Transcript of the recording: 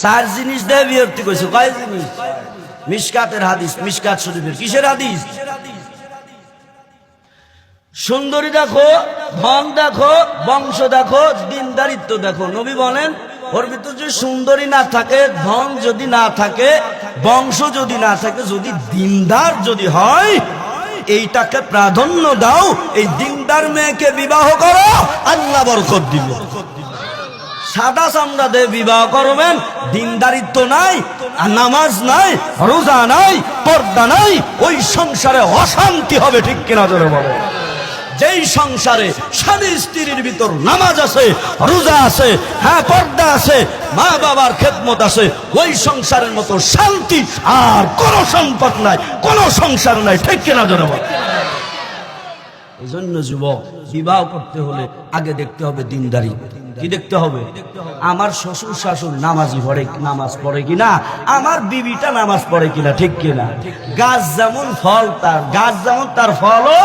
চার জিনিস দিয়ে বিরক্তি কইছে। কয় জিনিস? মিশকাতের হাদিস, মিশকাত শরীফের। কিসের হাদিস? সুন্দরী দেখো, ধন দেখো, বংশ দেখো, দিনদারিত্ব দেখো। নবী বলেন ওর ভিতর যদি সুন্দরী না থাকে, ধন যদি না থাকে, বংশ যদি না থাকে, যদি দিনদার যদি হয়, এইটাকে প্রাধান্য দাও। এই দিনদার মেয়েকে বিবাহ করো, আল্লাহ বরকত দিবে। সাদা চামড়া দিয়ে বিবাহ করবেন, দিনদারিত্ব নাই, নামাজ নাই, রোজা নাই, পর্দা নাই, ওই সংসারে অশান্তি হবে। ঠিক কিনা জোরে বলো? যেই সংসারে স্বামী স্ত্রীর ভিতর নামাজ আছে, রোজা আছে, হ্যাঁ পর্দা আছে, মা বাবার খেদমত আছে, ওই সংসারের মতো শান্তি আর কোন সম্পদ নাই, কোন সংসার নাই। ঠিক কিনা জোরে বলো? এই জন্য যুবক, বিবাহ করতে হলে আগে দেখতে হবে দিনদারি। কি দেখতে হবে? আমার শ্বশুর শাশুড় নামাজি পড়ে, নামাজ পড়ে কিনা, আমার বিবিটা নামাজ পড়ে কিনা। ঠিক কিনা? গাছ যেমন ফল তার, গাছ যেমন তার ফলও